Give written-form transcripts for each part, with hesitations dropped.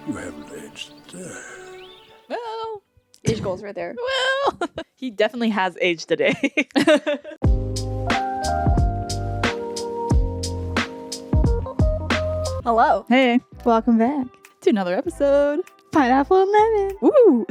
You haven't aged a day. Well, Age goals right there. well, he definitely has aged today. Hello. Hey, Welcome back. to another episode. Pineapple and lemon. Woo!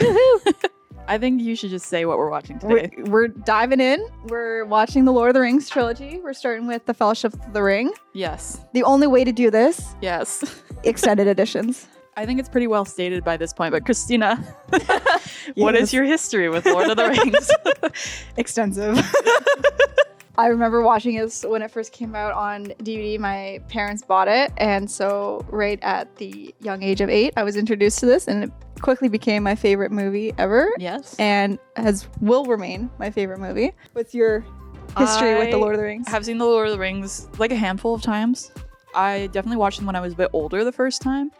I think you should just say what we're watching today. We're diving in. We're watching the Lord of the Rings trilogy. We're starting with the Fellowship of the Ring. Yes. The only way to do this, Yes. extended editions. I think it's pretty well stated by this point, but Christina, what Yes. is your history with Lord of the Rings? Extensive. I remember watching this when it first came out on DVD. My parents bought it, and so right at the young age of 8, I was introduced to this, and it quickly became my favorite movie ever. Yes. And will remain my favorite movie. What's your history with the Lord of the Rings? I have seen the Lord of the Rings like a handful of times. I definitely watched them when I was a bit older the first time.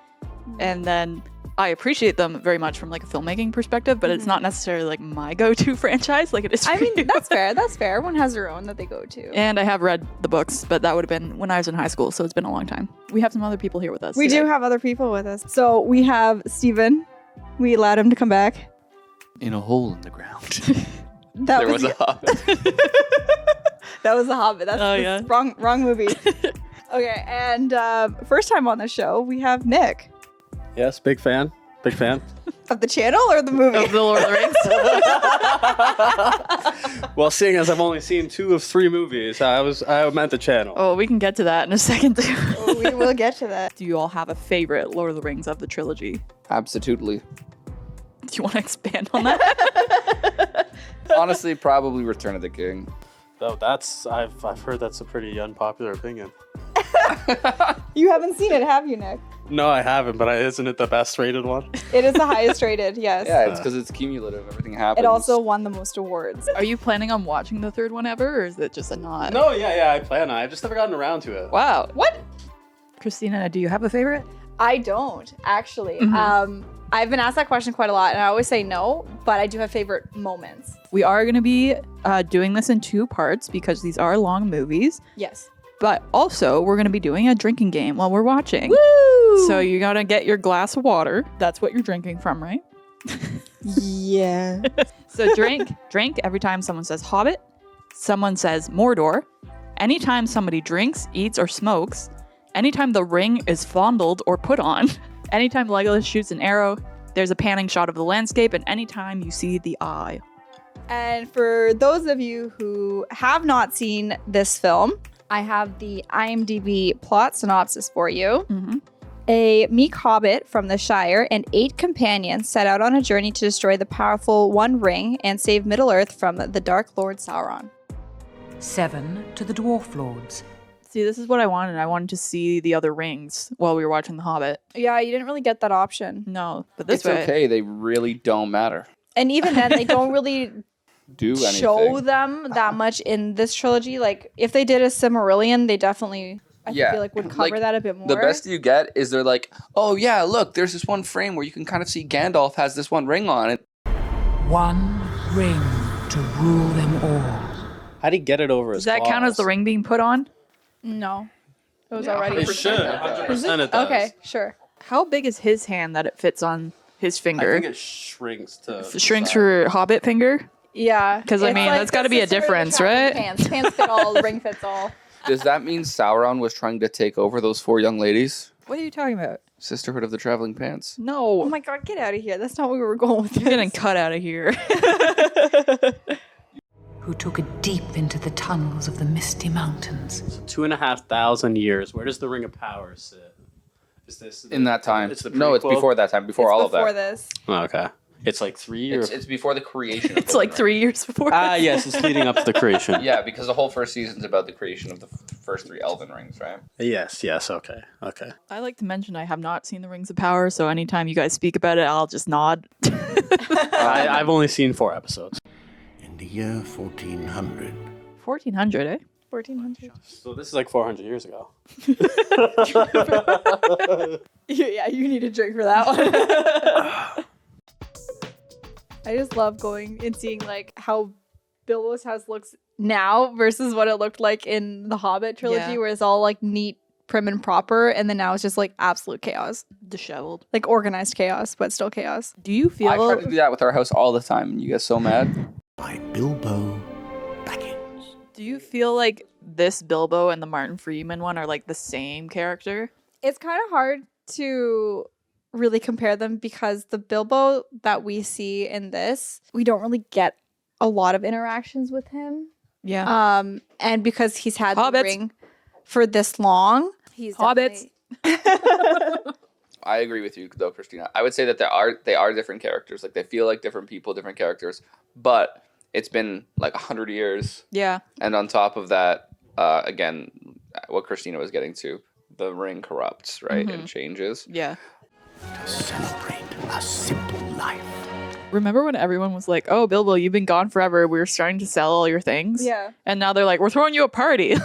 And then I appreciate them very much from like a filmmaking perspective, but it's not necessarily like my go-to franchise like it is for I mean, you. that's fair. That's fair. Everyone has their own that they go to. And I have read the books, but that would have been when I was in high school, so it's been a long time. We have some other people here with us. We today. do have other people with us. So we have Steven. We allowed him to come back. In a hole in the ground. That There was a hobbit. That was The Hobbit. That's Oh, yeah. wrong movie. Okay, and first time on the show, we have Nick. Yes, big fan. Big fan. Of the channel or the movie? Of the Lord of the Rings. Well, seeing as I've only seen 2 of 3 movies, I meant the channel. Oh, we can get to that in a second too. Oh, we will get to that. Do you all have a favorite Lord of the Rings of the trilogy? Absolutely. Do you want to expand on that? Honestly, probably Return of the King. Oh, I've heard that's a pretty unpopular opinion. You haven't seen it, have you, Nick? No, I haven't, but isn't it the best rated one? It is the highest rated, yes. Yeah, it's because it's cumulative. Everything happens. It also won the most awards. Are you planning on watching the third one ever, or is it just a nod? No, yeah, I plan on. I've just never gotten around to it. Wow. What? Christina, do you have a favorite? I don't, actually. Mhm. I've been asked that question quite a lot, and I always say no, but I do have favorite moments. We are going to be doing this in 2 parts because these are long movies, Yes. but also we're going to be doing a drinking game while we're watching. Woo! So you got to get your glass of water. That's what you're drinking from, right? Yeah. So drink every time someone says Hobbit, someone says Mordor, anytime somebody drinks, eats, or smokes, anytime the ring is fondled or put on, anytime Legolas shoots an arrow, there's a panning shot of the landscape, and anytime you see the eye. And for those of you who have not seen this film, I have the IMDb plot synopsis for you. Mm-hmm. A meek hobbit from the Shire and 8 companions set out on a journey to destroy the powerful One Ring and save Middle-earth from the Dark Lord Sauron. 7 to the Dwarf Lords. See, this is what I wanted. I wanted to see the other rings while we were watching The Hobbit. Yeah, you didn't really get that option. No, but this It's way. okay. They really don't matter. And even then, they don't really Do anything. show them that much in this trilogy. Like, if they did a Silmarillion, they definitely, I Yeah, feel like, would cover like, that a bit more. The best you get is they're like, oh yeah, look, there's this one frame where you can kind of see Gandalf has this one ring on it. One ring to rule them all. How'd he get it over Does his that count as the ring being put on? No. It was Yeah, already. It should. 100% it does. Okay, sure. How big is his hand that it fits on his I finger? think it shrinks to... It shrinks for Hobbit finger? Yeah. 'Cause, I It's mean, that's gotta the be a Sister of the difference, Traveling right? Pants. Pants fit all, ring fits all. Does that mean Sauron was trying to take over those 4 young ladies? What are you talking about? Sisterhood of the Traveling Pants. No. Oh my god, get out of here. That's not where we were going with this. You're getting cut out of here. Who took it deep into the tunnels of the misty mountains. 2,500 years. Where does the Ring of Power sit? Is this... In that time. It's the No, it's prequel? before that time. Before It's all of before that. this. Oh, okay. It's like 3 years. It's before the creation of It's the like ring. 3 years before. Yes, it's leading up to the creation. Yeah, because the whole first season's about the creation of the first 3 elven rings, right? Yes, okay. I like to mention I have not seen the Rings of Power, so anytime you guys speak about it, I'll just nod. I've only seen 4 episodes. In the year 1400, 1400, eh? 1400. So this is like 400 years ago. Yeah, you need a drink for that one. I just love going and seeing like how Bilbo's house looks now versus what it looked like in the Hobbit trilogy, Yeah. where it's all like neat prim and proper, and then now it's just like absolute chaos, Disheveled. like organized chaos, but still chaos. Do you feel? I try to do that with our house all the time, and you get so mad. By Bilbo Baggins. Do you feel like this Bilbo and the Martin Freeman one are like the same character? It's kind of hard to really compare them because the Bilbo that we see in this, we don't really get a lot of interactions with him. Yeah. And because he's had Hobbits. the ring for this long, he's Hobbits. I agree with you though, Christina. I would say that they are different characters. Like they feel like different people, different characters. But it's been like 100 years, Yeah. and on top of that, again, what Christina was getting to, the ring corrupts, right, and changes. Yeah. To celebrate a simple life. Remember when everyone was like, "Oh, Bilbo, you've been gone forever. We're starting to sell all your things." Yeah. And now they're like, "We're throwing you a party."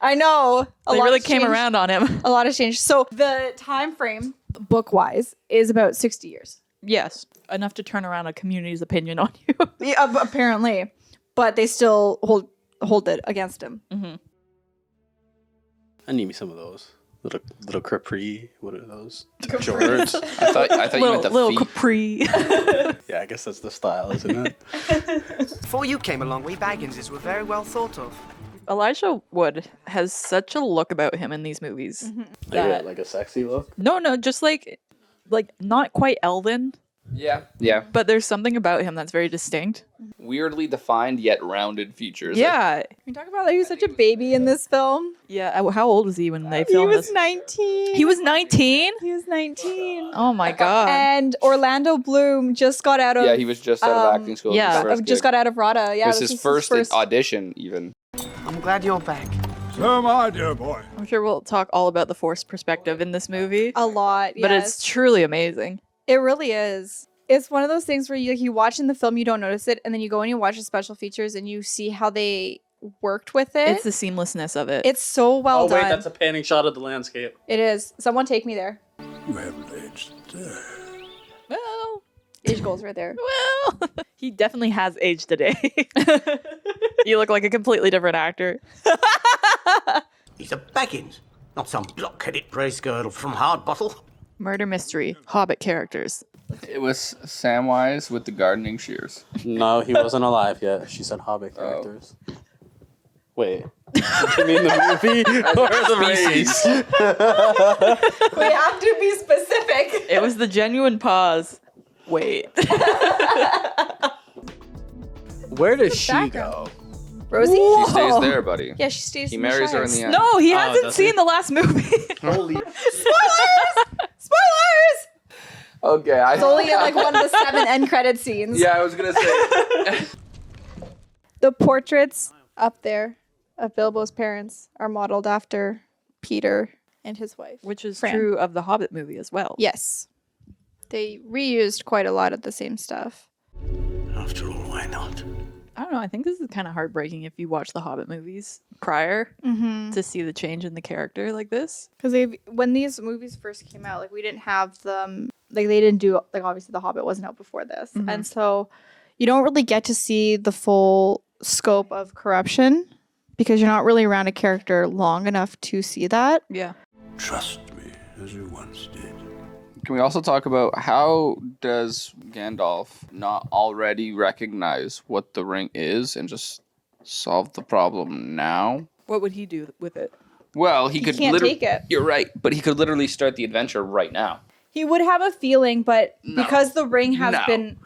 I know. They really came around on him. A lot has changed. So the time frame, book-wise, is about 60 years. Yes. Enough to turn around a community's opinion on you. Yeah, apparently. But they still hold it against him. I need me some of those. Little Capri. What are those? George. I thought you meant the little feet. Capri. Yeah, I guess that's the style, isn't it? Before you came along, we Bagginses were very well thought of. Elijah Wood has such a look about him in these movies. Like a sexy look. No, just like not quite elven, Yeah. but there's something about him that's very distinct. Weirdly defined yet rounded features. Yeah. We talk about that he was such a baby in this film. Yeah. How old was he when they He filmed was this? 19. He was 19? He was 19. Oh my god. And Orlando Bloom just got out of... Yeah, he was just out of acting school. yeah. just got out of RADA. Yeah, It was this his is first audition, even. I'm glad you're back. So, my dear boy. I'm sure we'll talk all about the Force perspective in this movie. A lot, But yes. it's truly amazing. It really is. It's one of those things where you watch in the film, you don't notice it, and then you go and you watch the special features and you see how they worked with it. It's the seamlessness of it. It's so well Oh, done. wait, that's a panning shot of the landscape. It is. Someone take me there. You haven't aged well, Age goals right there. well, he definitely has aged today. You look like a completely different actor. He's a Baggins, not some block-headed praise girdle from Hardbottle. Murder mystery, Hobbit characters. It was Samwise with the gardening shears. No, he wasn't alive yet. She said Hobbit characters. Wait. You mean the movie or the race? We have to be specific. It was the genuine pause. Wait. Where does she background. go? Rosie? She stays there, buddy. Yeah, she stays He in marries her in Shires. the end. No, he hasn't does seen he? the last movie. Holy. Spoilers! Spoilers! Okay, It's only in like one of the 7 end credit scenes. Yeah, I was gonna say. The portraits up there of Bilbo's parents are modeled after Peter and his wife. Which is Fran. true of the Hobbit movie as well. Yes. They reused quite a lot of the same stuff. After all, why not? I don't know. I think this is kind of heartbreaking if you watch the Hobbit movies prior to see the change in the character like this. Because when these movies first came out, like we didn't have them, like they didn't do, like obviously The Hobbit wasn't out before this. And so you don't really get to see the full scope of corruption because you're not really around a character long enough to see that. Yeah. Trust me, as you once did. Can we also talk about how does Gandalf not already recognize what the ring is and just solve the problem now? What would he do with it? Well, he could can't take it. You're right, but he could literally start the adventure right now. He would have a feeling, but because the ring has No. been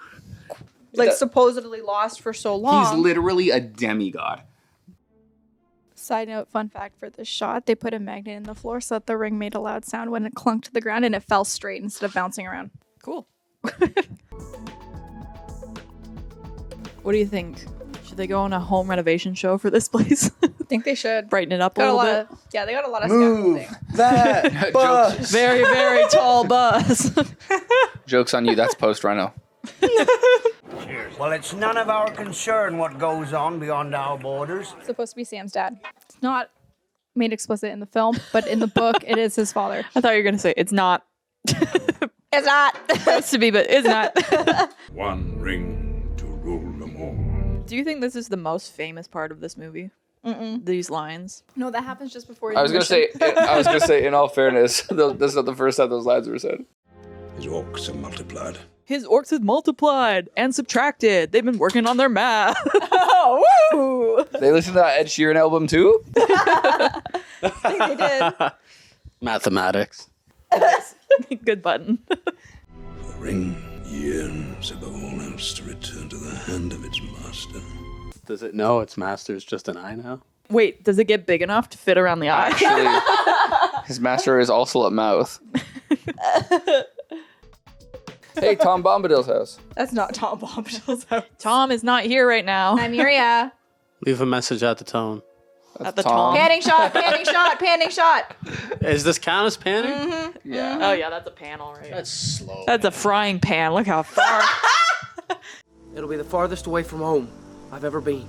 like That- supposedly lost for so long. He's literally a demigod. Side note, fun fact for this shot, they put a magnet in the floor so that the ring made a loud sound when it clunked to the ground and it fell straight instead of bouncing around. Cool. What do you think? Should they go on a home renovation show for this place? I think they should. Brighten it up a Got a little lot bit? of, yeah, they got a lot of scaffolding. That Jokes, Very, very tall bus. jokes on you. That's post Rhino. Well, it's none of our concern what goes on beyond our borders. It's supposed to be Sam's dad. It's not made explicit in the film, but in the book, it is his father. I thought you were going to say it's not. It's not. Supposed to be, but it's not. One ring to rule them all. Do you think this is the most famous part of this movie? these lines. No, that happens just before. I was gonna say. In all fairness, that's not the first time those lines were said. His orcs have multiplied. His orcs had multiplied and subtracted. They've been working on their math. Oh, woo! They listened to that Ed Sheeran album too. I think they did. Mathematics. Good button. The ring yearns above all else to return to the hand of its master. Does it know its master's just an eye now? Wait, does it get big enough to fit around the eye? Actually, his master is also a mouth. Hey, Tom Bombadil's house. That's not Tom Bombadil's house. Tom is not here right now. I'm Miria. Leave a message at the tone. At the Tom. Panning shot, panning shot, panning shot. Is this count as panning? Yeah. Oh yeah, that's a pan, all right. That's slow. That's a frying pan. Look how far. It'll be the farthest away from home I've ever been.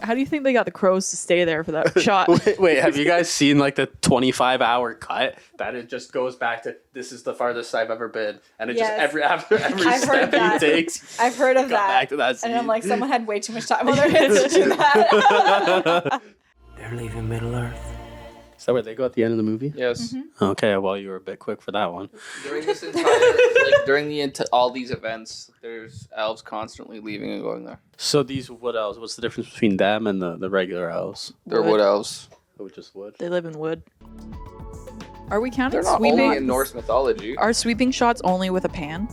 How do you think they got the crows to stay there for that shot? Wait, have you guys seen like the 25-hour cut that it just goes back to this is the farthest I've ever been, and it Yes. just every I've step heard that. he takes. I've heard of Go that. back to that And I'm scene. like, someone had way too much time on their hands to do that. They're leaving Middle Earth. Is that where they go at the end of the movie? Yes. Okay, well you were a bit quick for that one. During this entire, all these events, there's elves constantly leaving and going there. So these wood elves, what's the difference between them and the regular elves? They're wood elves. Oh, just wood. They live in wood. Are we counting They're not sweeping? only in Norse mythology. Are sweeping shots only with a pan?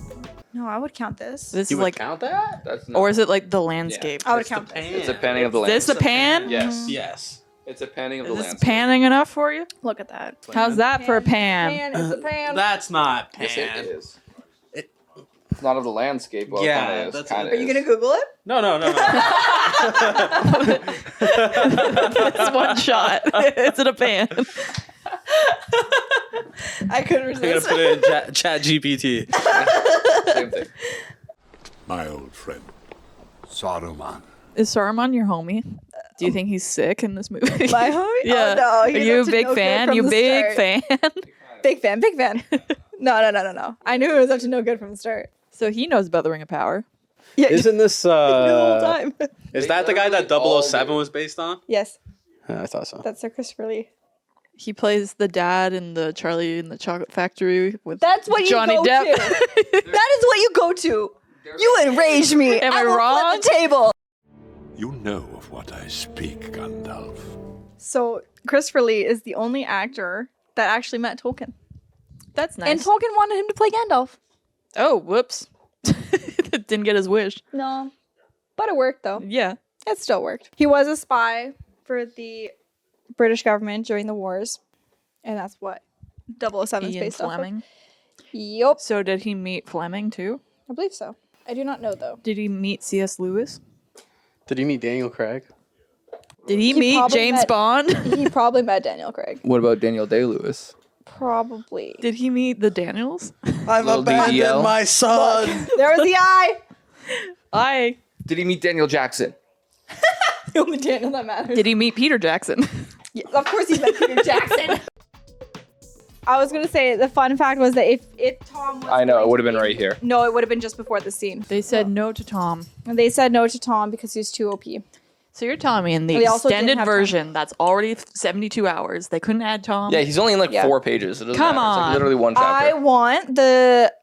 No, I would count this. This You is would like, count that? That's not, or is it like the landscape? I would count this. it's a panning of the land. This the pan? Yes. Yes. It's a panning of the Is this land. panning enough for you? Look at that. How's that for a pan? Pan is a pan. That's not pan. Yes, it is. It's not of the landscape. Well, Yeah, it kinda is, that's- kinda Are you is. gonna Google it? No. It's one shot. It's in a pan. I couldn't I'm gonna resist. put it in Chat GPT. Same thing. My old friend, Saruman. Is Saruman your homie? Do you think he's sick in this movie? My homie? Yeah. Oh, no. Are He's you up a to big no good fan? from You the big start. fan? Big fan, big fan. No. I knew he was up to no good from the start. So he knows about the Ring of Power. Yeah, Isn't this the whole time. is that the guy that literally all 007 do. was based on? Yes, I thought so. that's Sir Christopher Lee. He plays the dad in the Charlie in the Chocolate Factory with That's what Johnny you go Depp. to. That is what you go to. You enraged me. Am I will wrong? Flip the table. You know of what I speak, Gandalf. So Christopher Lee is the only actor that actually met Tolkien, That's nice. and Tolkien wanted him to play Gandalf. Oh, whoops. Didn't get his wish. No, but it worked though. Yeah. It still worked. He was a spy for the British government during the wars, and that's what 007 is Ian based off of. Fleming. Yup, So did he meet Fleming too? I believe so. I do not know though. Did he meet C.S. Lewis? Did you meet Daniel Craig? Did he meet probably James met- Bond? He probably met Daniel Craig. What about Daniel Day-Lewis? Probably. Did he meet the Daniels? I've Little abandoned DDL. my son. There was the eye. Did he meet Daniel Jackson? The only Daniel that matters. Did he meet Peter Jackson? Yeah, of course he met Peter Jackson. I was gonna say the fun fact was that if Tom was I know, going it would to have been be- right here. No, it would have been just before the scene. They said no to Tom. And they said no to Tom because he was too OP. So you're telling me in the They also didn't extended have time. version that's already 72 hours, they couldn't add Tom? Yeah, he's only in like Yeah. 4 pages. It doesn't Come matter. It's on. like literally one chapter. I want the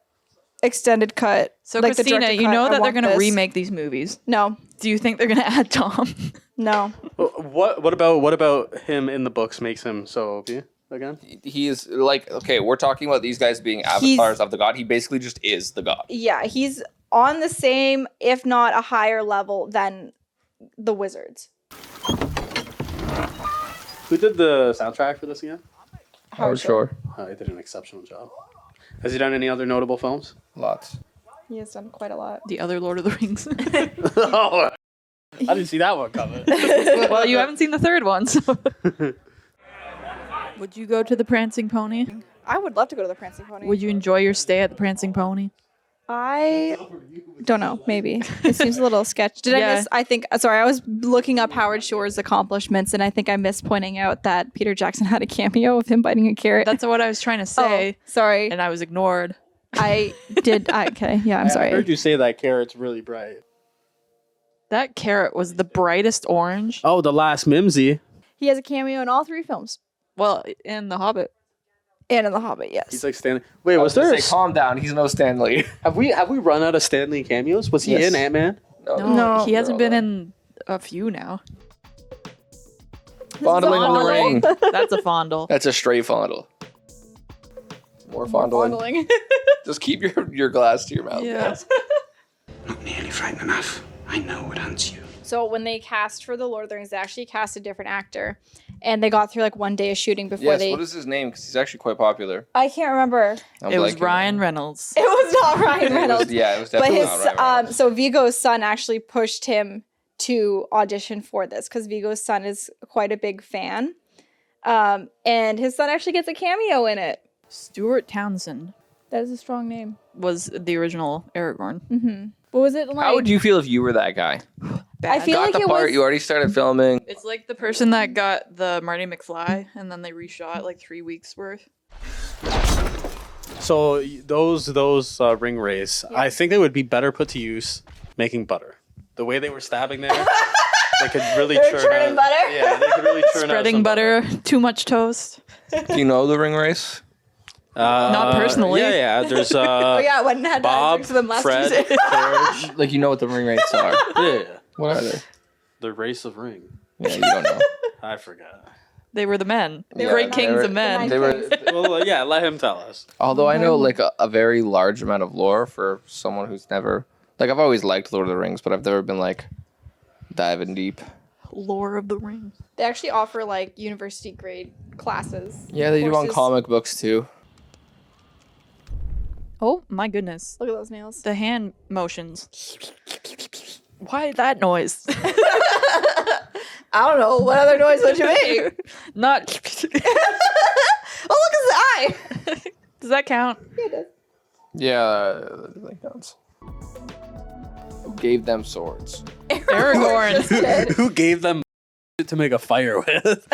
extended cut. So like the Christina, director you cut. know I that they're want going to this. remake these movies. No, Do you think they're going to add Tom? no. What about him in the books makes him so OP again? He is like, okay, we're talking about these guys being avatars of the god. He basically just is the god. Yeah, he's on the same, if not a higher level than the wizards. Who did the soundtrack for this again? Howard Shore. He did an exceptional job. Has he done any other notable films? Lots. He has done quite a lot. The other Lord of the Rings. Oh, I didn't see that one coming. Well, you haven't seen the third one, so. Would you go to the Prancing Pony? I would love to go to the Prancing Pony. Would you enjoy your stay at the Prancing Pony? I don't know. Maybe it seems a little sketch. Did I Yeah. miss? I think. Sorry, I was looking up Howard Shore's accomplishments, and I think I missed pointing out that Peter Jackson had a cameo of him biting a carrot. That's what I was trying to say, sorry. and I was ignored. I did. Okay. Yeah. I'm I sorry. heard you say that carrot's really bright. That carrot was the brightest orange. Oh, the last Mimsy. He has a cameo in all 3 films. Well, in The Hobbit. And in The Hobbit, yes. He's like Stanley. Wait, was there? Calm down. He's no Stanley. Have we run out of Stanley cameos? Was he Yes. in Ant-Man? No. He hasn't been in a few now. Fondling on the ring. That's a fondle. That's a straight fondle. More fondling. Fondling. Just keep your glass to your mouth. Yeah. guys. Not nearly frightened enough. I know what hunts you. So when they cast for The Lord of the Rings, they actually cast a different actor. And they got through like one day of shooting before Yes, they... what is his name? Because he's actually quite popular. I can't remember. It was Ryan Reynolds. It was not Ryan Reynolds. It was But definitely his, not Ryan Reynolds. so Viggo's son actually pushed him to audition for this because Viggo's son is quite a big fan. And his son actually gets a cameo in it. Stuart Townsend That is a strong name. was the original Aragorn. Mm-hmm. What was it like? How would you feel if you were that guy? I feel Got like the it part, was... you already started filming. It's like the person that got the Marty McFly and then they reshot like 3 weeks worth. So those ring rays, I think they would be better put to use making butter. The way they were stabbing there, they could really churning butter? Yeah, they could really churn out Spreading some butter, too much toast. Do you know the ring race? Not personally. Yeah. There's Oh yeah, I went and had Bob, drinks with them last Fred, Tuesday. George. Like, you know what the ring races are. Yeah, What are they? the race of ring. Yeah, you don't know. I forgot. They were the men. Yeah, Great they kings were- of men. They were, Well, yeah, let him tell us. although I know like a very large amount of lore for someone who's never, like, I've always liked Lord of the Rings, but I've never been like diving deep. Lore of the Rings. They actually offer like university grade classes. Yeah, they do on courses. comic books too. Oh my goodness. Look at those nails. The hand motions. Why that noise? I don't know. What other noise would you make? Not. Oh, look at his eye. Does that count? Yeah, that counts. Who gave them swords? Aragorn. Who gave them to make a fire with?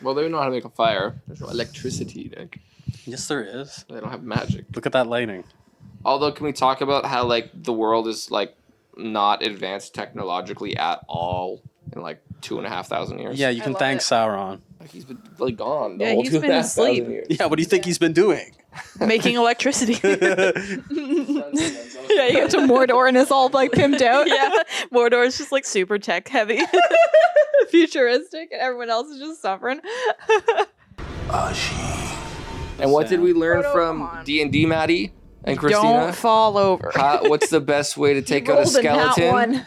Well, they don't know how to make a fire. There's no electricity, Nick. Yes, there is. They don't have magic. Look at that lighting. Although, can we talk about how like the world is like not advanced technologically at all in like 2,500 years? Yeah, you can love thank it. Sauron. Like, he's been like gone. The Yeah, whole he's been 2,500 asleep. years. Yeah, what do you think he's been doing? Making electricity. Yeah, you get to Mordor and it's all like pimped out. Yeah. Mordor is just like super tech heavy. Futuristic, and everyone else is just suffering. And what did we learn Frodo, come from on. D&D, Maddie and Christina? Don't fall over. What's the best way to take out a Rolled a nat skeleton? one.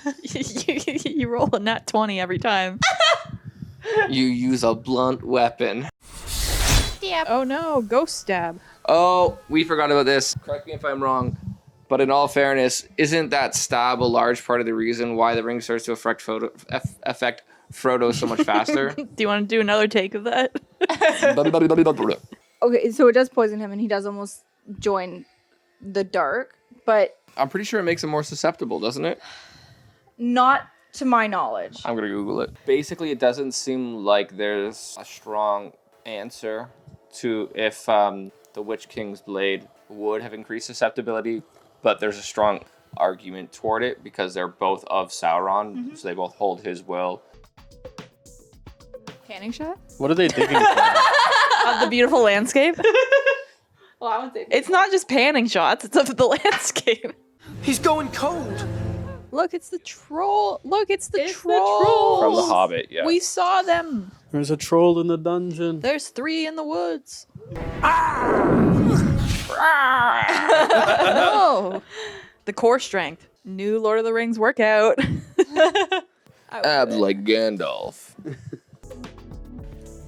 You roll a nat 20 every time. You use a blunt weapon. Oh no, ghost stab. Oh, we forgot about this. Correct me if I'm wrong. But in all fairness, isn't that stab a large part of the reason why the ring starts to affect Frodo so much faster? Do you want to do another take of that? Okay, so it does poison him, and he does almost join the dark, but I'm pretty sure it makes him more susceptible, doesn't it? not to my knowledge. I'm gonna Google it. Basically, it doesn't seem like there's a strong answer to if the Witch King's blade would have increased susceptibility, but there's a strong argument toward it because they're both of Sauron, so they both hold his will. Canning shot? What are they digging for? Of the beautiful landscape. Well, I would say It's not just panning shots, it's of the landscape. He's going cold. Look, it's the troll. Look, it's the It's the troll. trolls. From The Hobbit, yeah. We saw them. There's a troll in the dungeon. There's 3 in the woods. Oh. The core strength. New Lord of the Rings workout. Abs like Gandalf.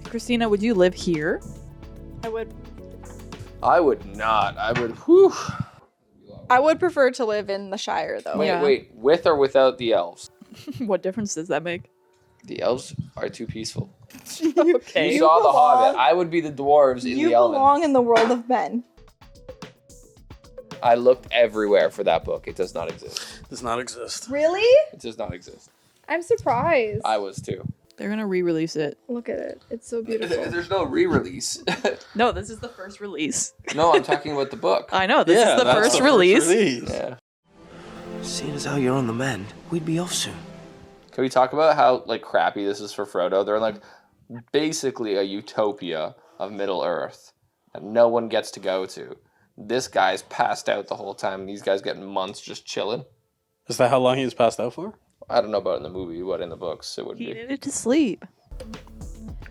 Christina, would you live here? I would. I would not. I would prefer to live in the Shire, though. Yeah. Wait, with or without the elves? What difference does that make? The elves are too peaceful. Okay. You saw The belong- Hobbit. I would be the dwarves in You the Elven. belong in the world of men. I looked everywhere for that book. It does not exist. Does not exist. Really? It does not exist. I'm surprised. I was too. They're going to re-release it. Look at it. It's so beautiful. There's no re-release. No, this is the first release. No, I'm talking about the book. I know, this is the that's first release. Yeah. Seeing as how you're on the mend, we'd be off soon. Can we talk about how like crappy this is for Frodo? They're like basically a utopia of Middle Earth that no one gets to go to. This guy's passed out the whole time, and these guys getting months just chilling. Is that how long he was passed out for? I don't know about in the movie, but in the books it would He be. needed to sleep.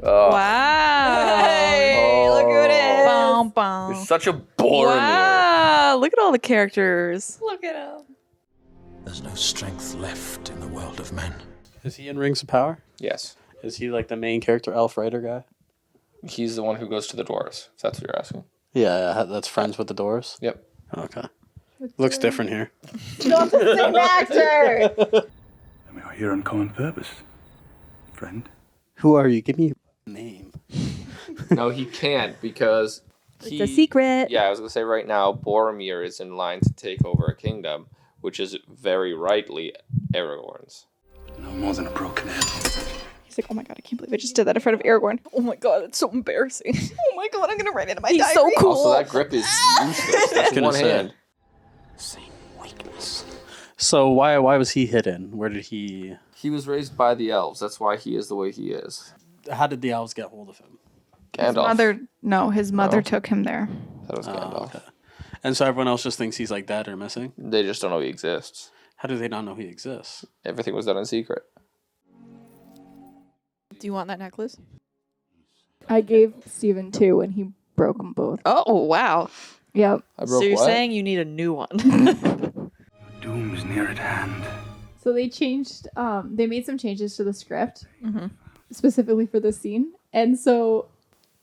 Oh, Wow. Hey, look who it is. Bum, bum. it's such a boring year. Wow. Look at all the characters. Look at him. There's no strength left in the world of men. Is he in Rings of Power? Yes. Is he like the main character, elf rider guy? He's the one who goes to the dwarves, if that's what you're asking. Yeah, that's friends with the doors. Yep. Okay. Looks different here. Not the same actor. And we are here on common purpose, friend. Who are you? Give me your name. No, he can't because It's a secret. Yeah, I was going to say right now, Boromir is in line to take over a kingdom, which is very rightly Aragorn's. No more than a broken head. He's like, oh my god, I can't believe I just did that in front of Aragorn. Oh my god, it's so embarrassing. Oh my god, I'm gonna write it in my diary. so cool. Also, that grip is useless. That's Gonna one say. hand. Same weakness. So why was he hidden? Where did he? He was raised by the elves. That's why he is the way he is. How did the elves get hold of him? Gandalf. His mother took him there. That was Gandalf. Okay. And so everyone else just thinks he's like dead or missing? They just don't know he exists. How do they not know he exists? Everything was done in secret. Do you want that necklace? I gave Steven 2 and he broke them both. Oh, wow. Yep. I broke So you're what? saying you need a new one. Doom is near at hand. So they changed, they made some changes to the script specifically for this scene. And so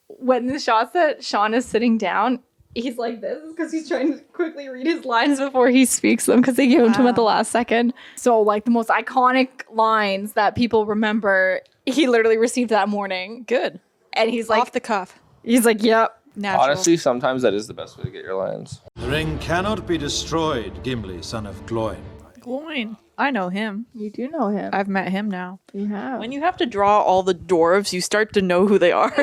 when the shots that Sean is sitting down, he's like this because he's trying to quickly read his lines before he speaks them because they gave them to him at the last second. So like the most iconic lines that people remember, he literally received that morning. Good. And he's like, Off the cuff. he's like, yep. Natural. Honestly, sometimes that is the best way to get your lines. The ring cannot be destroyed, Gimli, son of Gloin. Gloin. I know him. You do know him. I've met him now. You have. When you have to draw all the dwarves, you start to know who they are.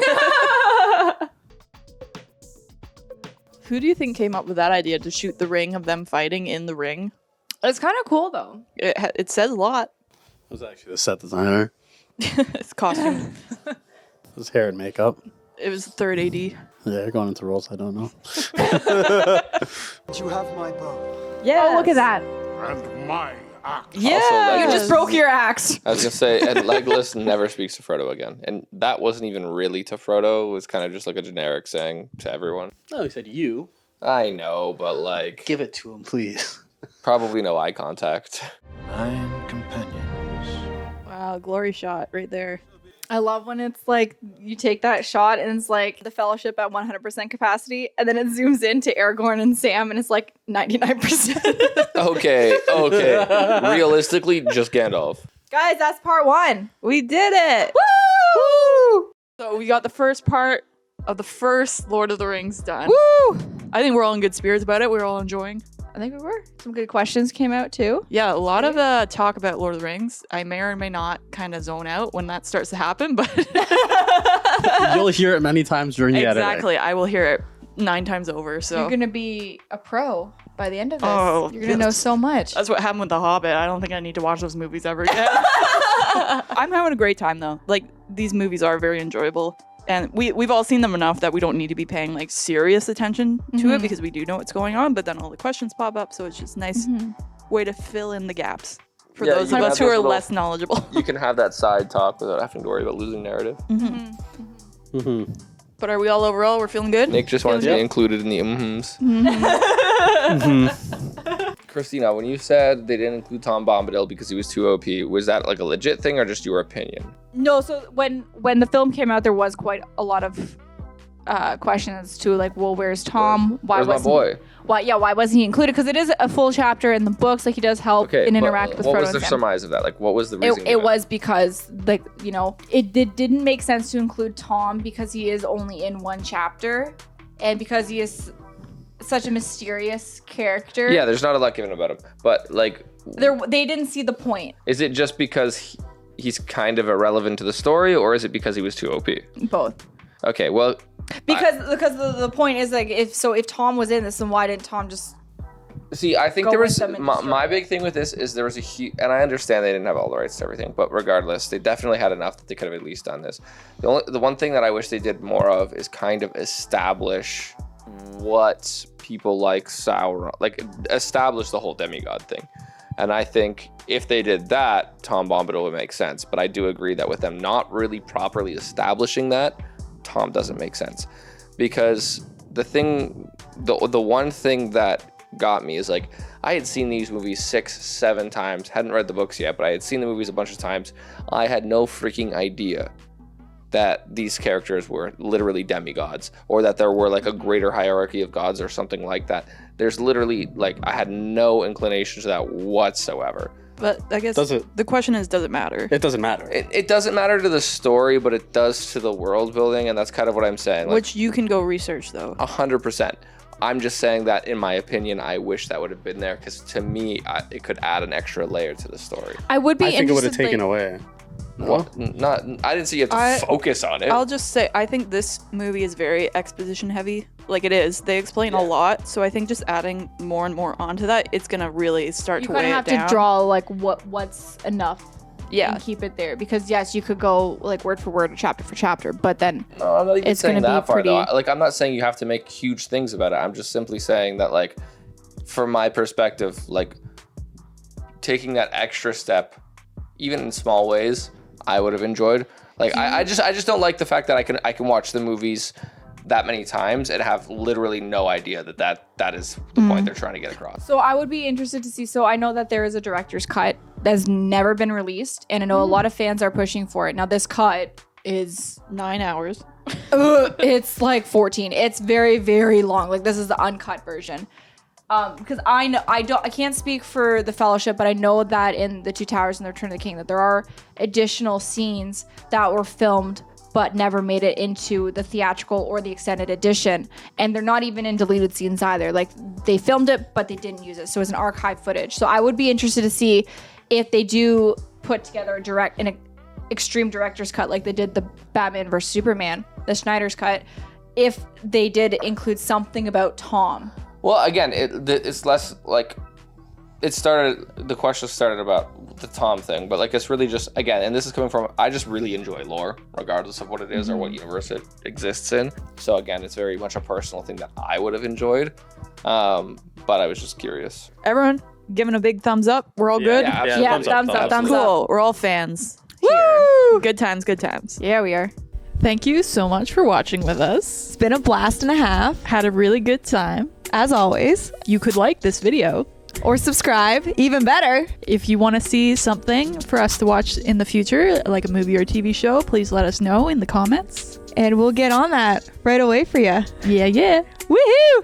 Who do you think came up with that idea to shoot the ring of them fighting in the ring? It's kind of cool though. It says a lot. It was actually the set designer. It's costume. It was hair and makeup. It was third AD. Yeah, going into roles I don't know. You have my bow. Yeah. Oh, look at that. And my axe. Yeah. Also, You just broke your axe. I was gonna say, and Legolas never speaks to Frodo again, and that wasn't even really to Frodo. It was kind of just like a generic saying to everyone. No, he said you. I know, but like, Give it to him, please. probably no eye contact. 9 companions. Wow, glory shot right there. I love when it's like you take that shot and it's like the Fellowship at 100% capacity, and then it zooms into Aragorn and Sam, and it's like 99%. Okay. Realistically, just Gandalf. Guys, that's part 1. We did it. Woo! So we got the first part of the first Lord of the Rings done. Woo! I think we're all in good spirits about it. We're all enjoying. I think we were. Some good questions came out too. Yeah, a lot of talk about Lord of the Rings. I may or may not kind of zone out when that starts to happen, but You'll hear it many times during the editing. exactly, I will hear it 9 times over. So You're gonna be a pro by the end of this. Oh, You're gonna know so much. that's what happened with The Hobbit. I don't think I need to watch those movies ever again. I'm having a great time though. Like these movies are very enjoyable. And we've all seen them enough that we don't need to be paying like serious attention to it because we do know what's going on, but then all the questions pop up, so it's just a nice way to fill in the gaps for Yeah, those you of can us have who are those little- less knowledgeable. You can have that side talk without having to worry about losing narrative. But are we all overall? We're feeling good? Nick just wanted to be Yep. included in the mm-hms. Christina, when you said they didn't include Tom Bombadil because he was too OP, was that like a legit thing or just your opinion? No, so when the film came out, there was quite a lot of questions to like, well, where's Tom? Where's my boy? Why wasn't he included? Because it is a full chapter in the books. Like he does help Okay, and but interact with what Frodo was and the Sam. surmise of that? Like, what was the reason? It was because, like, you know, it didn't make sense to include Tom because he is only in one chapter and because he is such a mysterious character. Yeah, there's not a lot given about him. But, like... They didn't see the point. Is it just because he's kind of irrelevant to the story, or is it because he was too OP? Both. Okay, well... Because the point is, like, if Tom was in this, then why didn't Tom just See, I think go there with was them and my destroy big thing with this is there was a huge, and I understand they didn't have all the rights to everything, but regardless, they definitely had enough that they could have at least done this. The one thing that I wish they did more of is kind of establish what people like Sauron, like establish the whole demigod thing. And I think if they did that, Tom Bombadil would make sense. But I do agree that with them not really properly establishing that, Tom doesn't make sense. Because the one thing that got me is like, I had seen these movies 6-7 times, hadn't read the books yet, but I had seen the movies a bunch of times. I had no freaking idea that these characters were literally demigods, or that there were like a greater hierarchy of gods or something like that. There's literally like, I had no inclination to that whatsoever. But I guess the question is, does it matter? It doesn't matter. It doesn't matter to the story, but it does to the world building, and that's kind of what I'm saying. Like, Which you can go research though. 100%. I'm just saying that in my opinion, I wish that would have been there, because to me, it could add an extra layer to the story. I would be I think it would have interested, taken away. Well, I didn't say you have to focus on it. I'll just say, I think this movie is very exposition heavy. Like it is. They explain a lot. So I think just adding more and more onto that, it's going to really start you to kind weigh of have it down. to draw like what's enough. Yeah. And keep it there, because yes, you could go like word for word, chapter for chapter, but then No, I'm not even it's saying gonna that be far pretty. though. Like, I'm not saying you have to make huge things about it. I'm just simply saying that, like, from my perspective, like, taking that extra step, even in small ways, I would have enjoyed. Like, I just don't like the fact that I can watch the movies that many times and have literally no idea that is the point they're trying to get across. So I would be interested to see. So I know that there is a director's cut that's never been released, and I know a lot of fans are pushing for it. Now this cut is 9 hours. it's like 14. It's very, very long. Like this is the uncut version. Because I can't speak for the Fellowship, but I know that in the Two Towers and the Return of the King that there are additional scenes that were filmed but never made it into the theatrical or the extended edition, and they're not even in deleted scenes either. Like they filmed it but they didn't use it, so it's an archive footage. So I would be interested to see if they do put together an extreme director's cut like they did the Batman vs Superman, the Snyder's cut, if they did include something about Tom. Well, again, it's less like the question started about the Tom thing, but like it's really just, again, and this is coming from, I just really enjoy lore, regardless of what it is or what universe it exists in. So again, it's very much a personal thing that I would have enjoyed, but I was just curious. Everyone giving a big thumbs up. We're all good? Yeah, absolutely. Yeah, thumbs up, thumbs up. Cool. We're all fans. Woo! Good times, good times. Yeah, we are. Thank you so much for watching with us. It's been a blast and a half. Had a really good time. As always. You could like this video. Or subscribe, even better. If you want to see something for us to watch in the future, like a movie or a TV show, please let us know in the comments. And we'll get on that right away for you. Yeah, yeah. Woohoo!